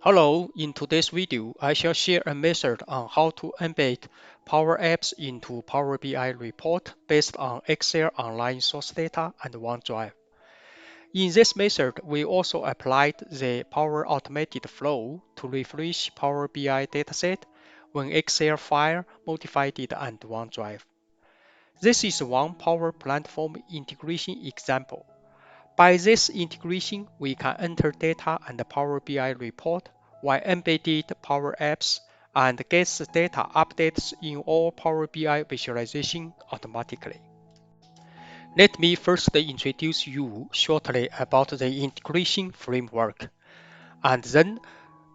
Hello, in today's video, I shall share a method on how to embed Power Apps into Power BI report based on Excel online source data and OneDrive. In this method, we also applied the Power Automated Flow to refresh Power BI dataset when Excel file modified it and OneDrive. This is one Power Platform integration example. By this integration, we can enter data and the Power BI report while embedded Power Apps and get the data updates in all Power BI visualization automatically. Let me first introduce you shortly about the integration framework, and then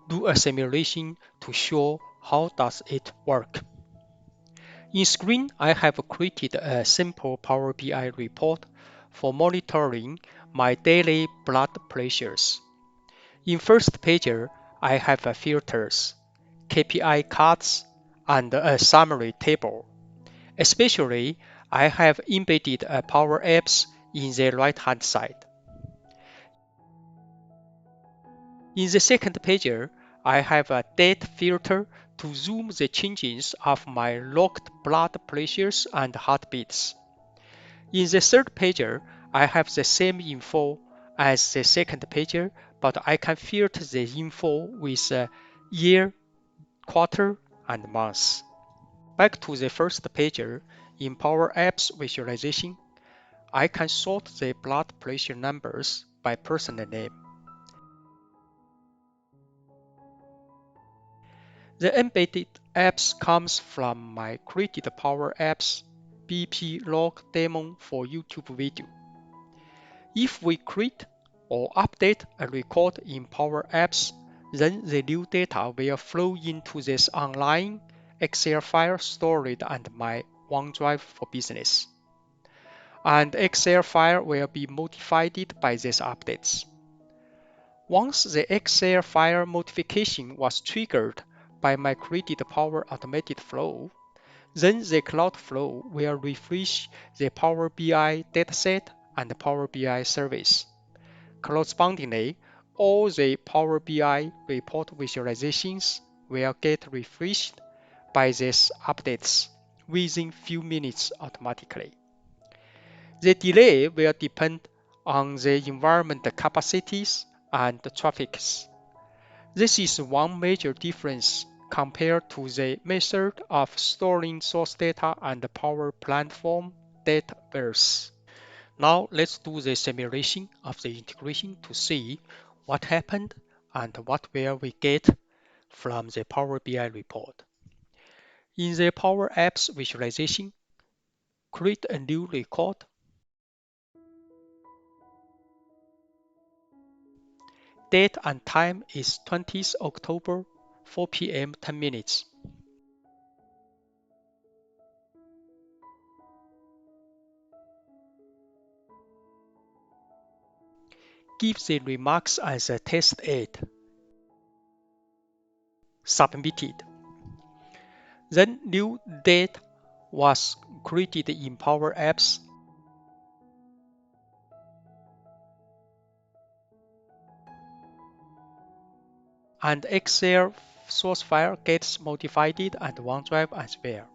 do a simulation to show how does it work. In screen, I have created a simple Power BI report for monitoring my daily blood pressures. In first page, I have filters, KPI cards, and a summary table. Especially, I have embedded a Power Apps in the right-hand side. In the second page, I have a date filter to zoom the changes of my logged blood pressures and heartbeats. In the third page, I have the same info as the second page, but I can filter the info with year, quarter, and month. Back to the first page, in Power Apps visualization, I can sort the blood pressure numbers by person name. The embedded apps comes from my created Power Apps BP log demo for YouTube video. If we create or update a record in Power Apps, then the new data will flow into this online Excel file stored under my OneDrive for Business. And Excel file will be modified by these updates. Once the Excel file modification was triggered by my created Power Automated Flow, then the Cloudflow will refresh the Power BI dataset and Power BI service. Correspondingly, all the Power BI report visualizations will get refreshed by these updates within few minutes automatically. The delay will depend on the environment capacities and traffics. This is one major difference compared to the method of storing source data and Power Platform Dataverse. Now let's do the simulation of the integration to see what happened and what will we get from the Power BI report. In the Power Apps visualization, create a new record. Date and time is 20th October, 4 p.m. 10 minutes. Give the remarks as a test aid. Submitted. Then new date was created in Power Apps. And Excel source file gets modified and OneDrive as well.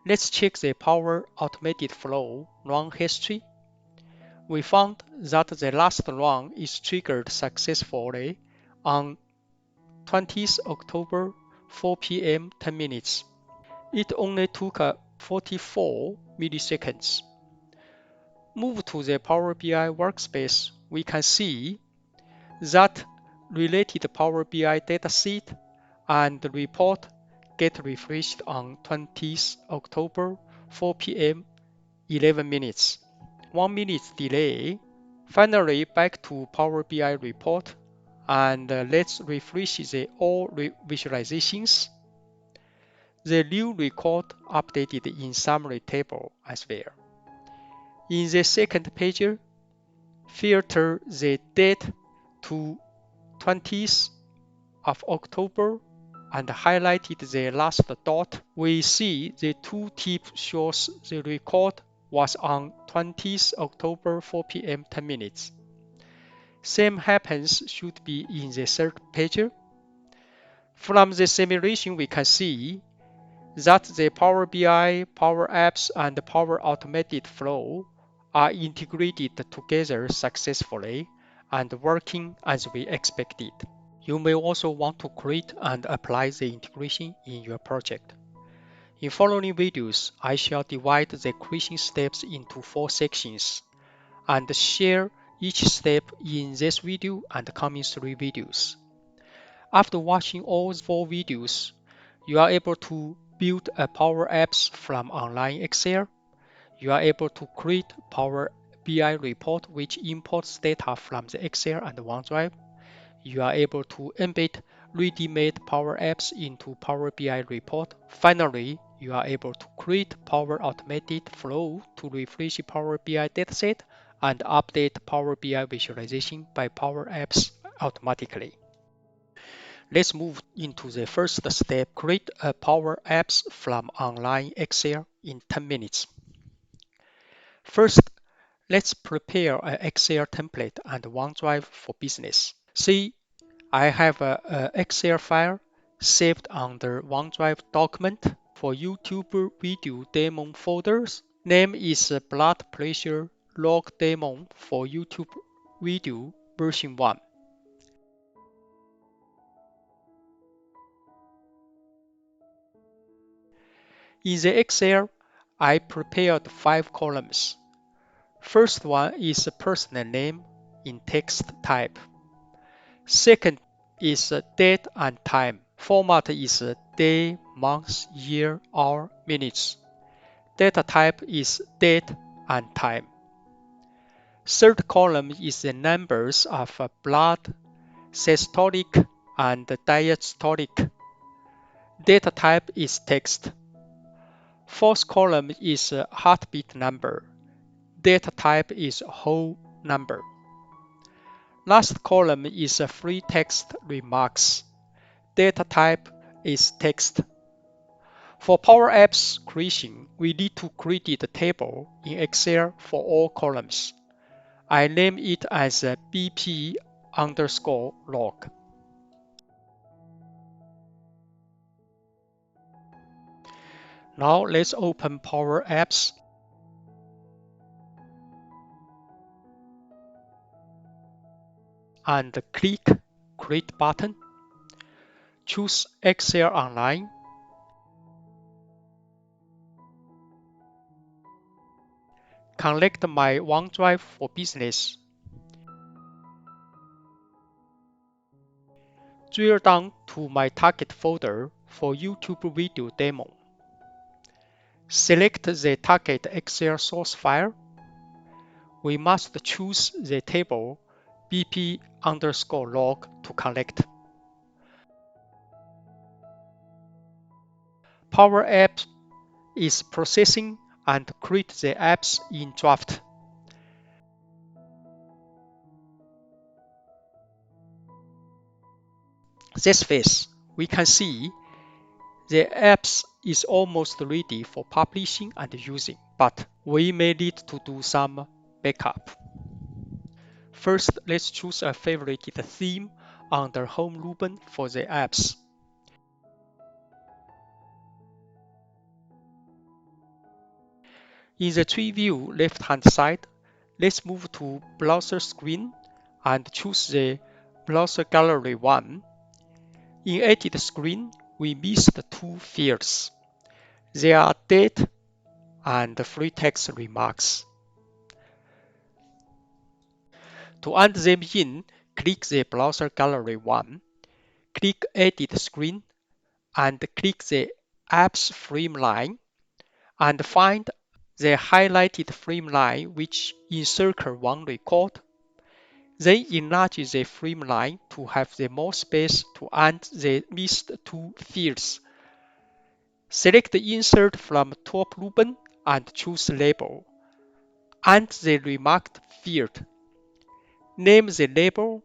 Let's check the Power Automated Flow run history. We found that the last run is triggered successfully on 20th October, 4 p.m. 10 minutes. It only took 44 milliseconds. Move to the Power BI workspace, we can see that related Power BI dataset and report get refreshed on 20th October, 4 p.m. 11 minutes. 1 minute delay. Finally, back to Power BI report, and let's refresh the all visualizations. The new record updated in summary table as well. In the second page, filter the date to 20th of October and highlighted the last dot. We see the tooltip shows the record was on 20th October 4 p.m. 10 minutes. Same happens should be in the third page. From the simulation, we can see that the Power BI, Power Apps, and Power Automated Flow are integrated together successfully and working as we expected. You may also want to create and apply the integration in your project. In following videos, I shall divide the creation steps into 4 sections and share each step in this video and coming 3 videos. After watching all 4 videos, you are able to build a Power Apps from online Excel. You are able to create Power BI report which imports data from the Excel and OneDrive. You are able to embed ready-made Power Apps into Power BI report. Finally, you are able to create Power Automated Flow to refresh Power BI dataset and update Power BI visualization by Power Apps automatically. Let's move into the first step, create a Power Apps from online Excel in 10 minutes. First, let's prepare an Excel template and OneDrive for business. See, I have an Excel file saved under OneDrive document for YouTube video demo folders. Name is blood pressure log demo for YouTube video version 1. In the Excel, I prepared 5 columns. First one is a personal name in text type. Second is date and time. Format is day, month, year, hour, minutes. Data type is date and time. Third column is the numbers of blood, systolic, and diastolic. Data type is text. Fourth column is heartbeat number. Data type is whole number. Last column is free text remarks. Data type is text. For Power Apps creation, we need to create a table in Excel for all columns. I name it as BP underscore log. Now let's open Power Apps and click Create button. Choose Excel Online. Connect my OneDrive for Business. Drill down to my target folder for YouTube video demo. Select the target Excel source file. We must choose the table BP underscore log to connect. Power App is processing and create the apps in draft. This phase, we can see the apps is almost ready for publishing and using, but we may need to do some backup. First, let's choose a favorited theme under Home ribbon for the apps. In the tree view left-hand side, let's move to Browser screen and choose the Browser Gallery 1. In Edit screen, we missed 2 fields. They are date and free text remarks. To add them in, click the Browser Gallery 1, click Edit screen, and click the Apps frame line, and find the highlighted frame line which encircle one record. Then enlarge the frame line to have the more space to add the missed 2 fields. Select the Insert from top ribbon and choose Label. Add the remarked field. Name the label.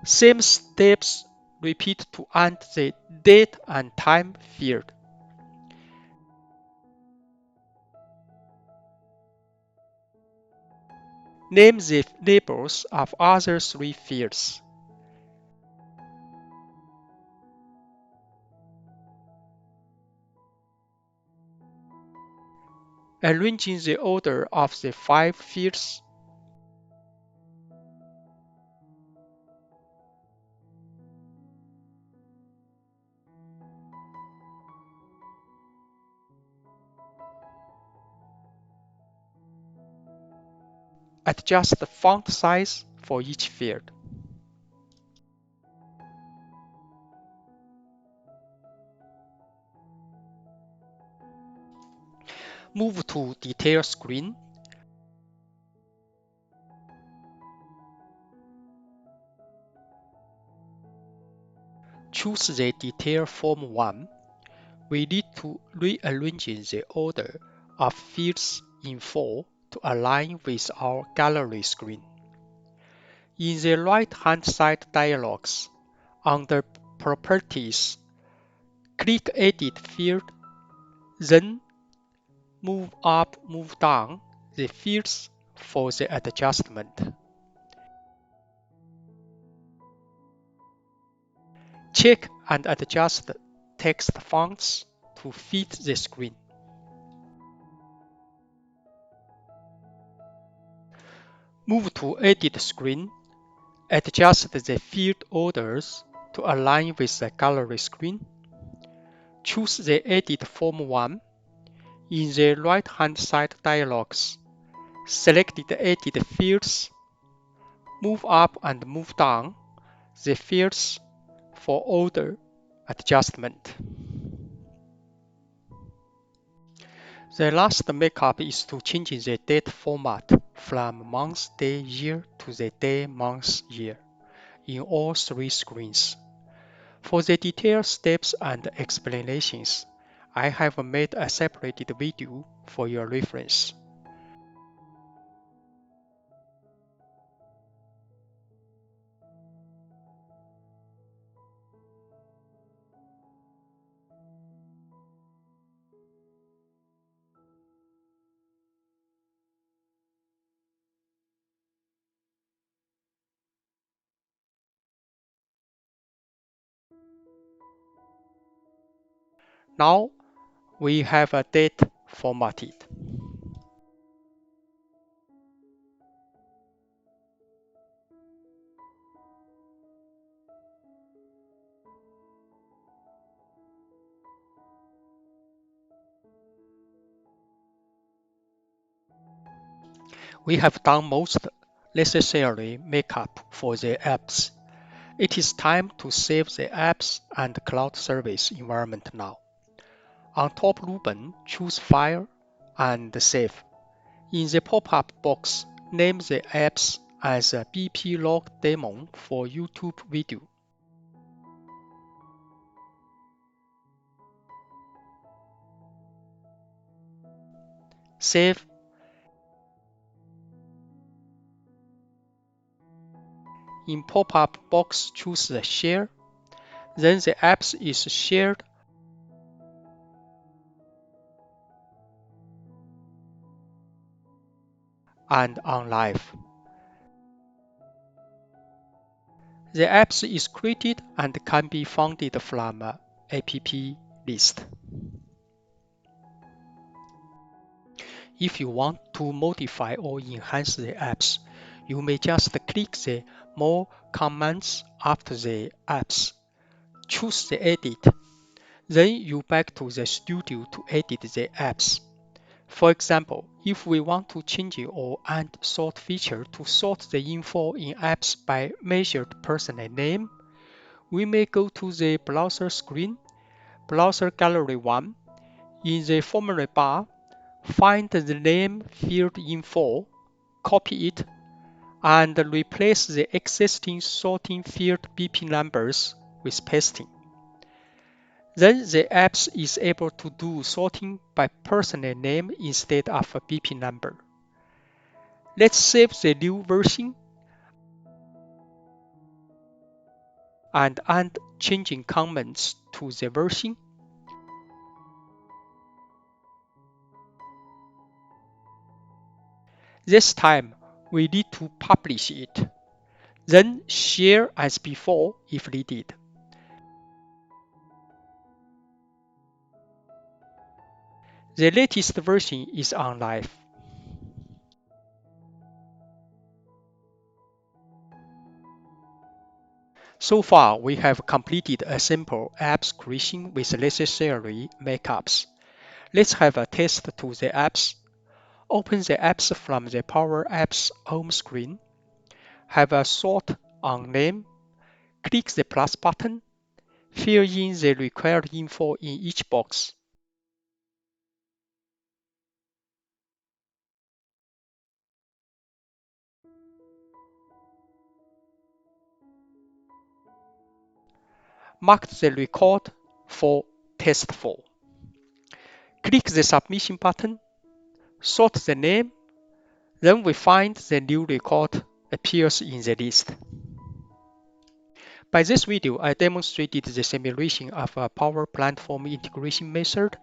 Same steps repeat to add the date and time field. Name the labels of other three fields. Arranging the order of the 5 fields. Adjust the font size for each field. Move to Detail screen. Choose the Detail Form 1. We need to rearrange the order of fields in 4 to align with our gallery screen. In the right-hand side dialogs, under Properties, click Edit Field, then move up, move down the fields for the adjustment. Check and adjust text fonts to fit the screen. Move to Edit screen. Adjust the field orders to align with the gallery screen. Choose the Edit Form 1. In the right-hand side dialogs, select the Edit fields. Move up and move down the fields for order adjustment. The last makeup is to change the date format from month, day, year to the day, month, year in all 3 screens. For the detailed steps and explanations, I have made a separated video for your reference. Now we have a date formatted. We have done most necessary makeup for the apps. It is time to save the apps and cloud service environment now. On top ribbon, choose File and Save. In the pop-up box, name the apps as a BP log demo for YouTube video. Save. In pop-up box, choose the Share. Then the apps is shared and OnLive. The apps is created and can be found from app list. If you want to modify or enhance the apps, you may just click the More commands after the apps. Choose the Edit. Then you back to the studio to edit the apps. For example, if we want to change or add sort feature to sort the info in apps by measured personal name, we may go to the browser screen, Browser Gallery 1. In the formula bar, find the name field info, copy it, and replace the existing sorting field BP numbers with pasting. Then the apps is able to do sorting by personal name instead of a BP number. Let's save the new version and add changing comments to the version. This time, we need to publish it. Then share as before if needed. The latest version is Ondrive. So far, we have completed a simple apps creation with necessary markups. Let's have a test to the apps. Open the apps from the Power Apps home screen. Have a sort on name. Click the plus button. Fill in the required info in each box. Mark the record for test 4. Click the submission button. Sort the name. Then we find the new record appears in the list. By this video, I demonstrated the simulation of a Power Platform integration method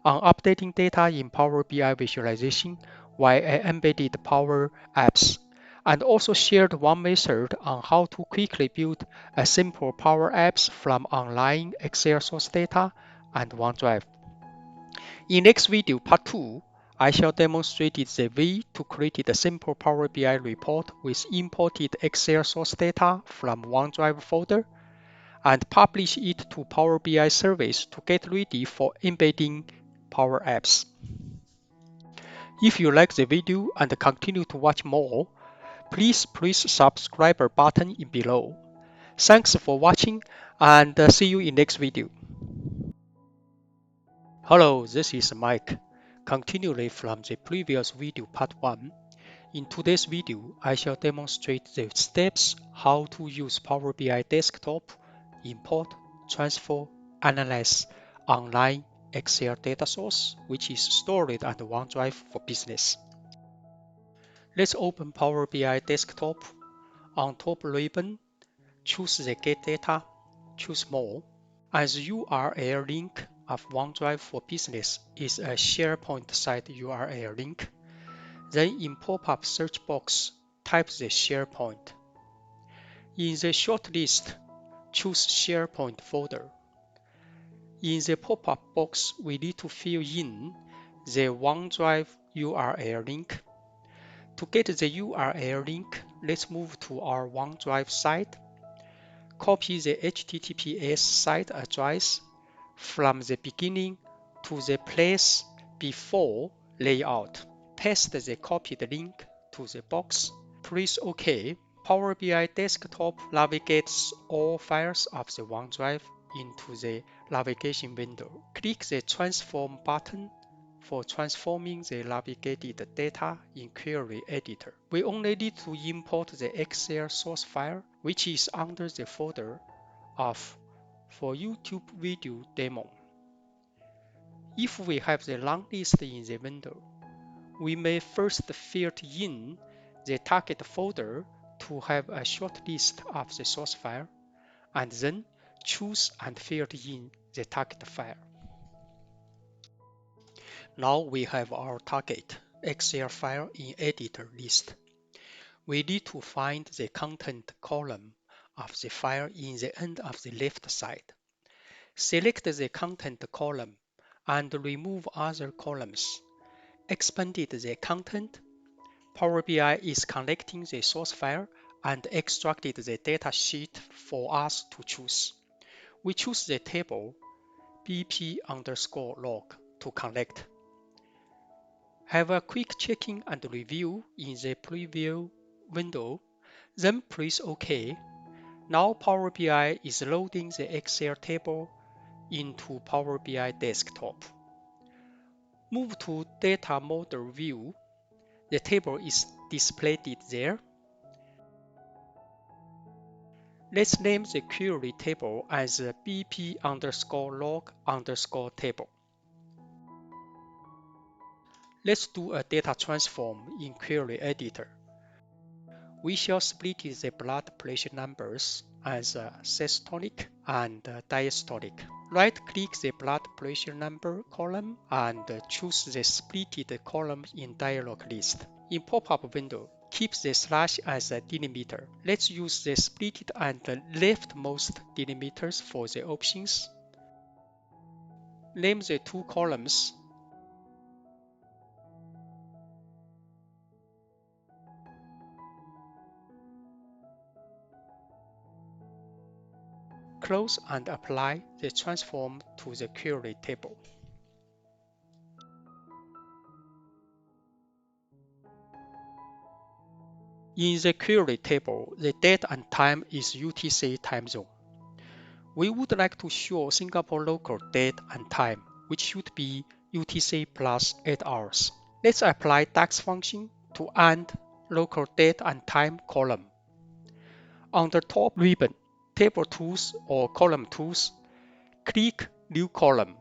on updating data in Power BI visualization while I embedded Power Apps, and also shared one method on how to quickly build a simple Power Apps from online Excel source data and OneDrive. In next video, part 2, I shall demonstrate the way to create a simple Power BI report with imported Excel source data from OneDrive folder and publish it to Power BI service to get ready for embedding Power Apps. If you like the video and continue to watch more, please press subscribe button in below. Thanks for watching and see you in next video. Hello, this is Mike. Continuing from the previous video part 1, in today's video, I shall demonstrate the steps how to use Power BI Desktop, import, transfer, analyze online Excel data source, which is stored on the OneDrive for Business. Let's open Power BI Desktop. On top ribbon, choose the Get Data, choose More. As URL link of OneDrive for Business is a SharePoint site URL link, then in pop-up search box, type the SharePoint. In the shortlist, choose SharePoint folder. In the pop-up box, we need to fill in the OneDrive URL link. To get the URL link, let's move to our OneDrive site. Copy the HTTPS site address from the beginning to the place before layout. Paste the copied link to the box. Press OK. Power BI Desktop navigates all files of the OneDrive into the navigation window. Click the Transform button for transforming the navigated data in Query Editor. We only need to import the Excel source file, which is under the folder of For YouTube Video Demo. If we have the long list in the window, we may first fill in the target folder to have a short list of the source file, and then choose and fill in the target file. Now we have our target Excel file in editor list. We need to find the content column of the file in the end of the left side. Select the content column and remove other columns. Expanded the content. Power BI is collecting the source file and extracted the data sheet for us to choose. We choose the table BP_log to collect. Have a quick checking and review in the preview window, then press OK. Now Power BI is loading the Excel table into Power BI Desktop. Move to Data Model View. The table is displayed there. Let's name the query table as BP_log_table. Let's do a data transform in Query Editor. We shall split the blood pressure numbers as systolic and diastolic. Right-click the blood pressure number column and choose the splitted column in dialog list. In pop-up window, Keep the slash as a delimiter. Let's use the splitted and the leftmost delimiters for the options. Name the two columns. Close and apply the transform to the query table. In the query table, the date and time is UTC time zone. We would like to show Singapore local date and time, which should be UTC plus 8 hours. Let's apply DAX function to add local date and time column. On the top ribbon, Table Tools or Column Tools, click New Column.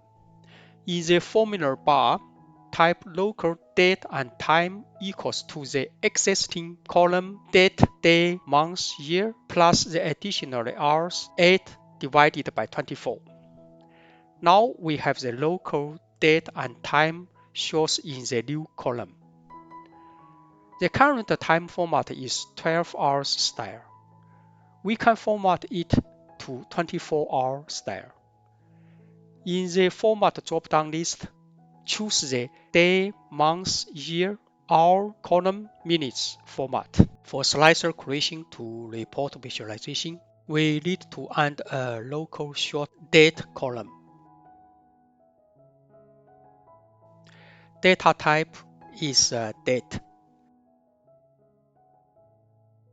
In the formula bar, type local date and time equals to the existing column date, day, month, year, plus the additional hours 8 divided by 24. Now we have the local date and time shows in the new column. The current time format is 12 hours style. We can format it to 24-hour style. In the Format drop-down list, choose the day, month, year, hour, column, minutes format. For slicer creation to report visualization, we need to add a local short date column. Data type is date.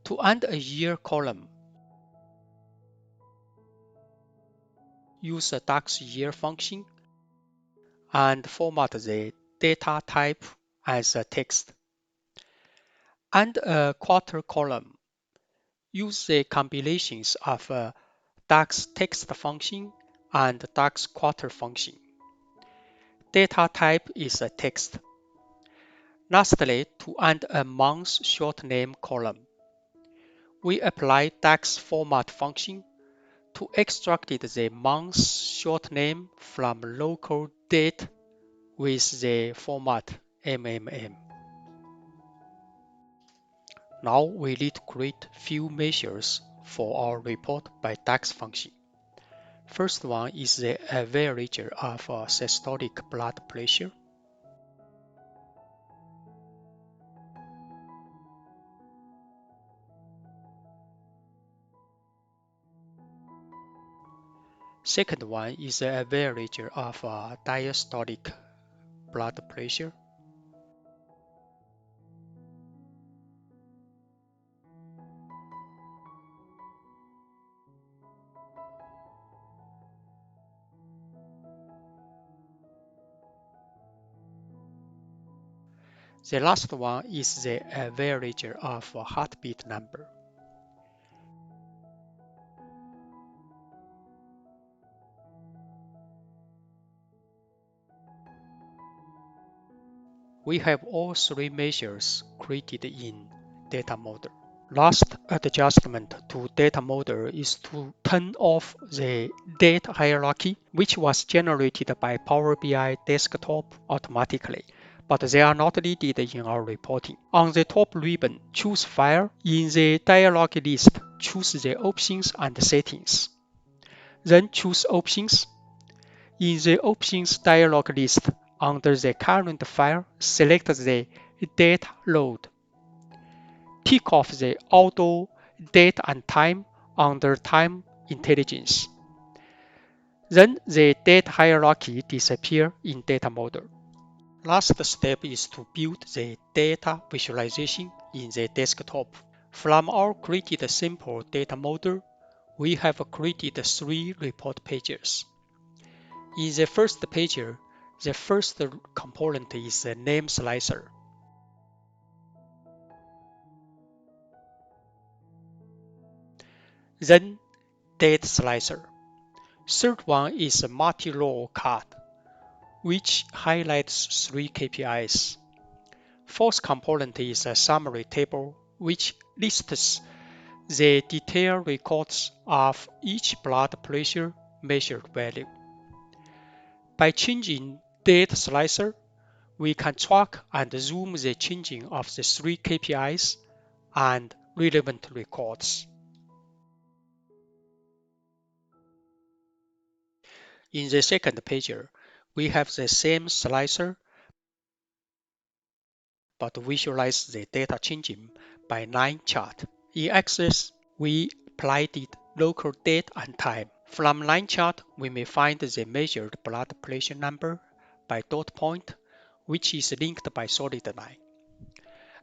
To add a year column, use the DAX year function and format the data type as a text. And a quarter column, use the combinations of DAX text function and DAX quarter function. Data type is a text. Lastly, to add a month short name column, we apply DAX format function to extract the month short name from local date with the format MMM. Now we need to create few measures for our report by DAX function. First one is the average of systolic blood pressure. Second one is the average of diastolic blood pressure. The last one is the average of heartbeat number. We have all three measures created in data model. Last adjustment to data model is to turn off the date hierarchy, which was generated by Power BI desktop automatically, but they are not needed in our reporting. On the top ribbon, choose File. In the dialog list, choose the Options and Settings. Then choose Options. In the Options dialog list, under the current file, select the Data Load. Tick off the Auto Date and Time under Time Intelligence. Then the date hierarchy disappears in data model. Last step is to build the data visualization in the desktop. From our created simple data model, we have created 3 report pages. In the first page, the first component is the name slicer. Then date slicer. Third one is a multi-row card, which highlights 3 KPIs. Fourth component is a summary table, which lists the detailed records of each blood pressure measured value. By changing date slicer, we can track and zoom the changing of the 3 KPIs and relevant records. In the second pager, we have the same slicer but visualize the data changing by line chart. In Access, we applied local date and time. From line chart, we may find the measured blood pressure number by dot point, which is linked by solid line.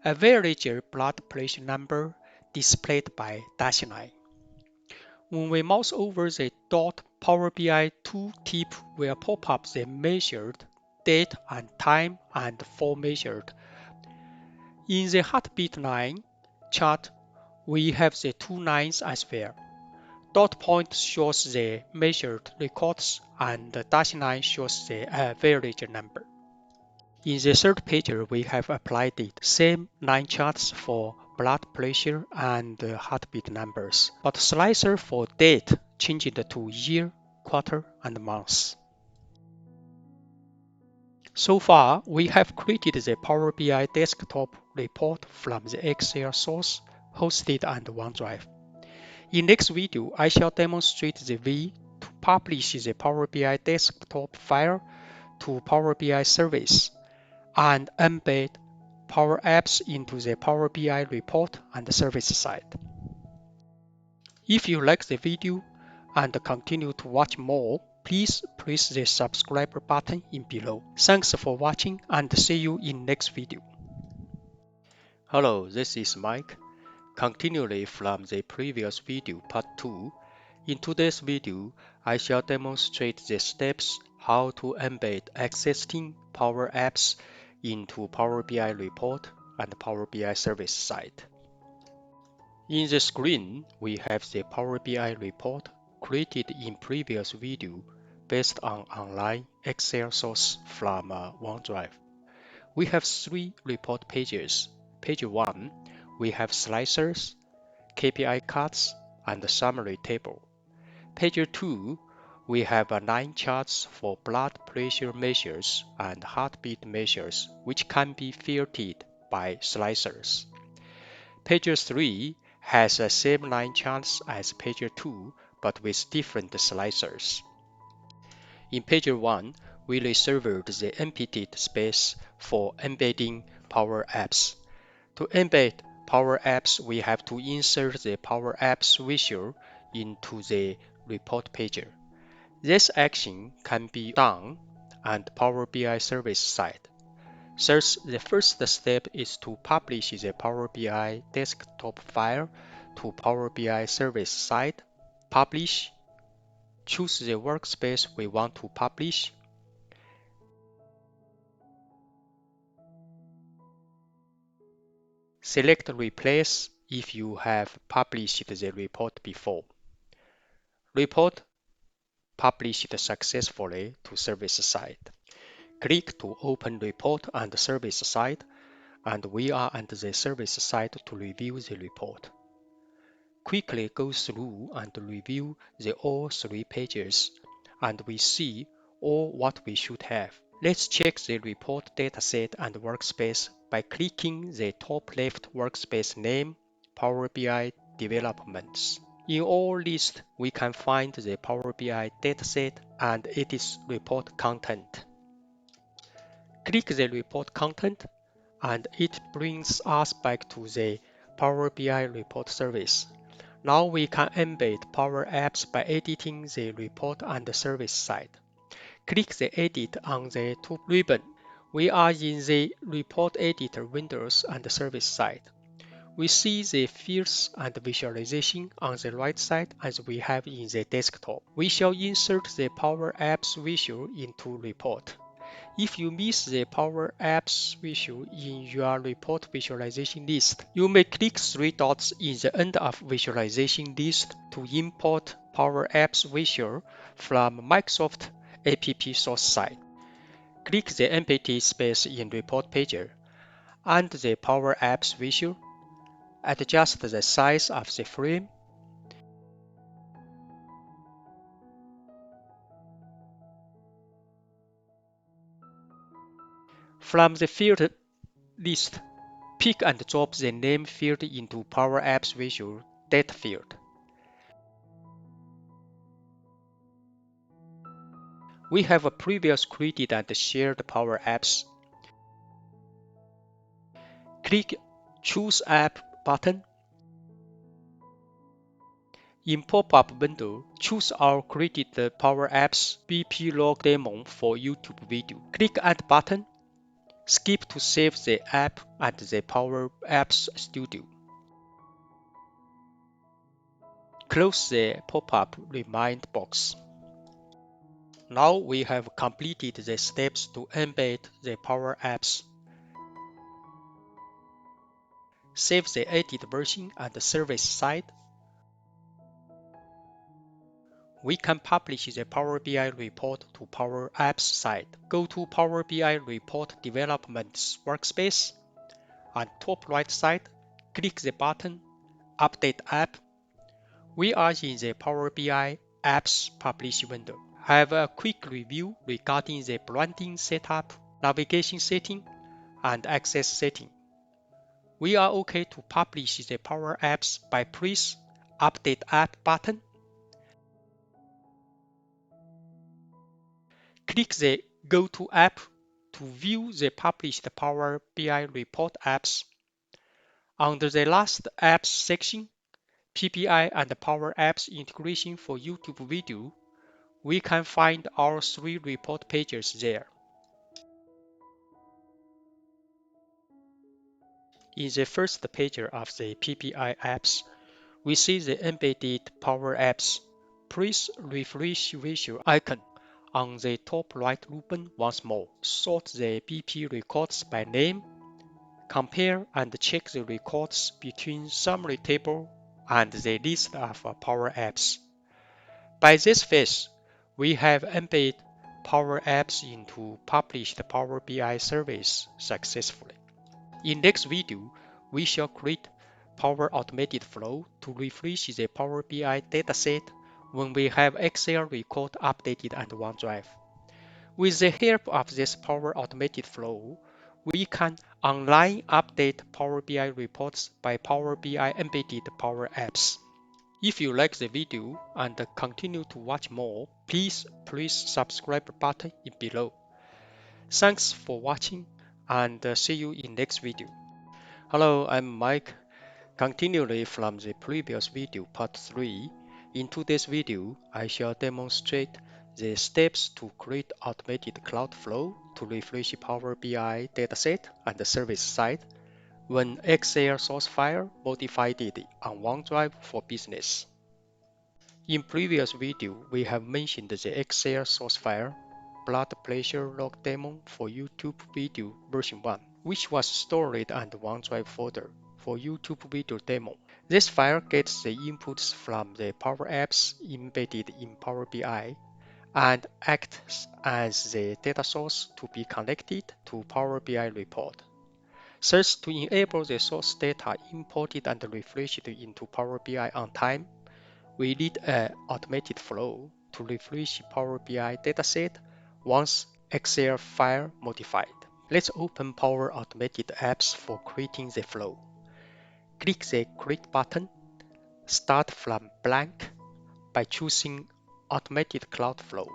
A variable blood pressure number displayed by dashed line. When we mouse over the dot, Power BI tooltip will pop up the measured date and time and for measured. In the heartbeat line chart, we have the two lines as well. Dot point shows the measured records and the dashed line shows the average number. In the third page, we have applied the same line charts for blood pressure and heartbeat numbers, but slicer for date changed to year, quarter, and months. So far, we have created the Power BI desktop report from the Excel source hosted on OneDrive. In next video, I shall demonstrate the way to publish the Power BI desktop file to Power BI service and embed Power Apps into the Power BI report and the service side. If you like the video and continue to watch more, please press the subscribe button in below. Thanks for watching and see you in next video. Hello, this is Mike. Continually from the previous video part 2, in today's video, I shall demonstrate the steps how to embed existing Power Apps into Power BI report and Power BI service side. In the screen, we have the Power BI report created in previous video based on online Excel source from OneDrive. We have three report pages. Page 1, we have slicers, KPI cards, and a summary table. Page 2, we have line charts for blood pressure measures and heartbeat measures, which can be filtered by slicers. Page 3 has the same line charts as page 2, but with different slicers. In page 1, we reserved the empty space for embedding Power Apps. To embed Power Apps, we have to insert the Power Apps visual into the report page. This action can be done on Power BI service side. Thus, the first step is to publish the Power BI desktop file to Power BI service side. Publish. Choose the workspace we want to publish. Select Replace if you have published the report before. Report published successfully to service side. Click to open report on the service side, and we are on the service side to review the report. Quickly go through and review the all three pages, and we see all what we should have. Let's check the report dataset and workspace by clicking the top left workspace name, Power BI Developments. In all list, we can find the Power BI dataset and its report content. Click the report content, and it brings us back to the Power BI report service. Now we can embed Power Apps by editing the report on the service side. Click the Edit on the top ribbon. We are in the Report Editor windows on the service side. We see the fields and visualization on the right side as we have in the desktop. We shall insert the Power Apps visual into report. If you miss the Power Apps visual in your report visualization list, you may click three dots in the end of visualization list to import Power Apps visual from Microsoft App source side. Click the empty space in report page and the Power Apps visual. Adjust the size of the frame. From the field list, Pick and drop the name field into Power Apps Visual Data field. We have previously created and shared Power Apps. Click Choose App button. In pop-up window, choose our created Power Apps BP log demo for YouTube video. Click Add button. Skip to save the app and the Power Apps Studio. Close the pop-up remind box. Now we have completed the steps to embed the Power Apps. Save the edit version and the service side. We can publish the Power BI report to Power Apps side. Go to Power BI Report Development Workspace. On top right side, click the button Update App. We are in the Power BI Apps Publish window. Have a quick review regarding the branding setup, navigation setting, and access setting. We are okay to publish the Power Apps by press Update App button. Click the Go to App to view the published Power BI report apps. Under the Last Apps section, PBI and Power Apps integration for YouTube video, we can find our 3 report pages there. In the first page of the PBI apps, we see the embedded Power Apps. Press Refresh Visual icon on the top right ribbon once more. Sort the BP records by name. Compare and check the records between summary table and the list of Power Apps. By this phase, we have embedded Power Apps into published Power BI service successfully. In next video, we shall create Power Automated Flow to refresh the Power BI dataset when we have Excel record updated and OneDrive. With the help of this Power Automated Flow, we can online update Power BI reports by Power BI embedded Power Apps. If you like the video and continue to watch more, please subscribe button below. Thanks for watching and see you in next video. Hello, I'm Mike. Continually from the previous video part 3, in today's video, I shall demonstrate the steps to create automated cloud flow to refresh Power BI dataset and the service side when Excel source file modified on OneDrive for business. In previous video, we have mentioned the Excel source file blood pressure log demo for YouTube video version 1, which was stored on the OneDrive folder for YouTube video demo. This file gets the inputs from the Power Apps embedded in Power BI and acts as the data source to be connected to Power BI report. Thus, to enable the source data imported and refreshed into Power BI on time, we need an automated flow to refresh Power BI dataset once Excel file modified. Let's open Power Automated Apps for creating the flow. Click the Create button. Start from blank by choosing Automated Cloud Flow.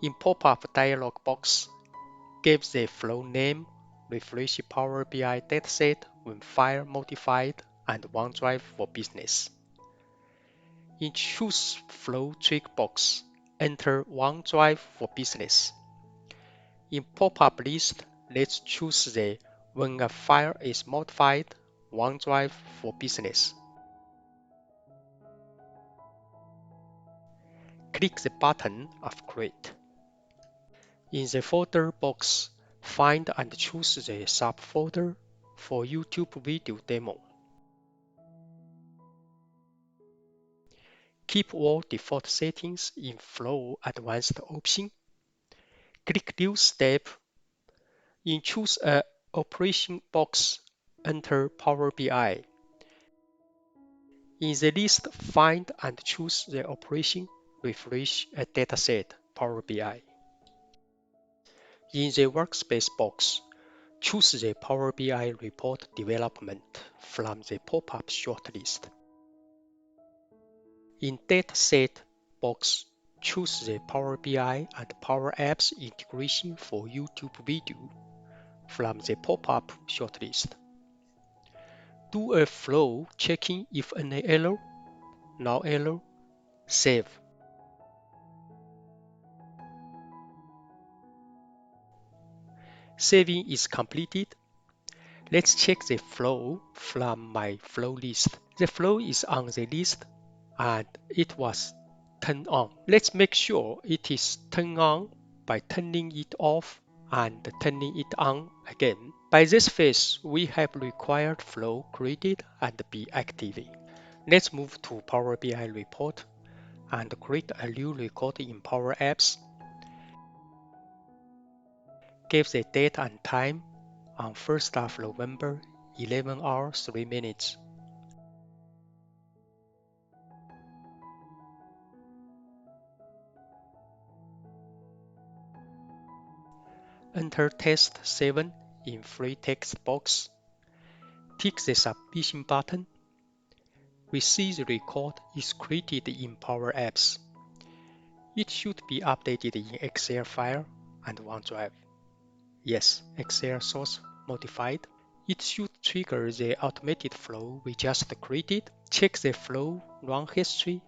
In pop-up dialog box, give the flow name, refresh Power BI dataset when file modified, and OneDrive for business. In Choose Flow checkbox, enter OneDrive for business. In pop-up list, let's choose the When a file is modified, OneDrive for business. Click the button of Create. In the folder box, find and choose the subfolder for YouTube video demo. Keep all default settings in Flow Advanced option. Click New Step. In Choose a Operation box, enter Power BI. In the list, find and choose the operation Refresh a dataset Power BI. In the Workspace box, Choose the Power BI report development from the pop-up shortlist. In Dataset box, choose the Power BI and Power Apps integration for YouTube video from the pop-up shortlist. Do a flow checking if any error, no error, save. Saving is completed. Let's check the flow from my flow list. The flow is on the list and it was turned on. Let's make sure it is turned on by turning it off and turning it on again. By this phase, we have required flow created and be active. Let's move to Power BI report and create a new record in Power Apps. Give the date and time on 1st of November, 11 hours 3 minutes. Enter test 7 in free text box. Tick the submission button. We see the record is created in Power Apps. It should be updated in Excel file and OneDrive. Yes, Excel source modified. It should trigger the automated flow we just created. Check the flow run history.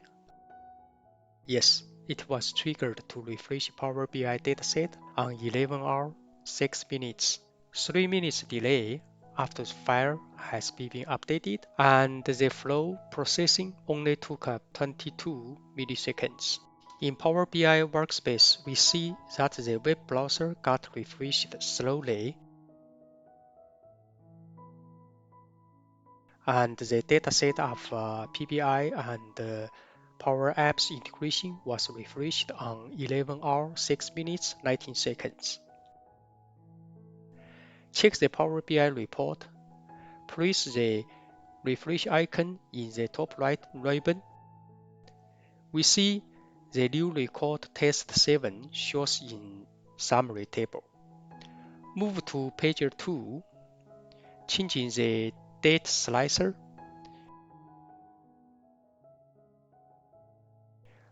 Yes, it was triggered to refresh Power BI dataset on 11 hours 6 minutes. 3 minutes delay after the file has been updated, and the flow processing only took 22 milliseconds. In Power BI Workspace, we see that the web browser got refreshed slowly, and the dataset of PBI and Power Apps integration was refreshed on 11 hours 6 minutes 19 seconds. Check the Power BI report. Press the refresh icon in the top right ribbon. We see the new record test 7 shows in summary table. Move to page 2, changing the date slicer,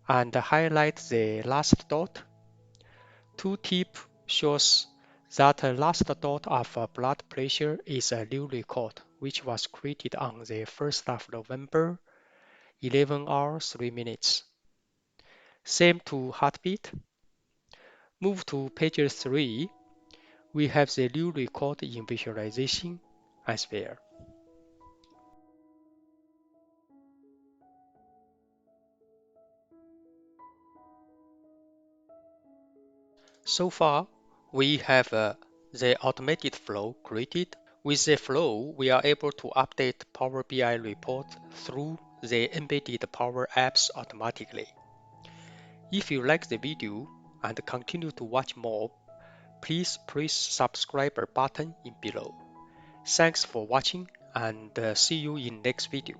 and highlight the last dot. Tooltip shows that the last dot of blood pressure is a new record, which was created on the 1st of November, 11 hours 3 minutes. Same to heartbeat. Move to page 3. We have the new record in visualization as well. So far, we have the automated flow created. With the flow, we are able to update Power BI report through the embedded Power Apps automatically. If you like the video and continue to watch more, please press subscribe button in below. Thanks for watching and see you in next video.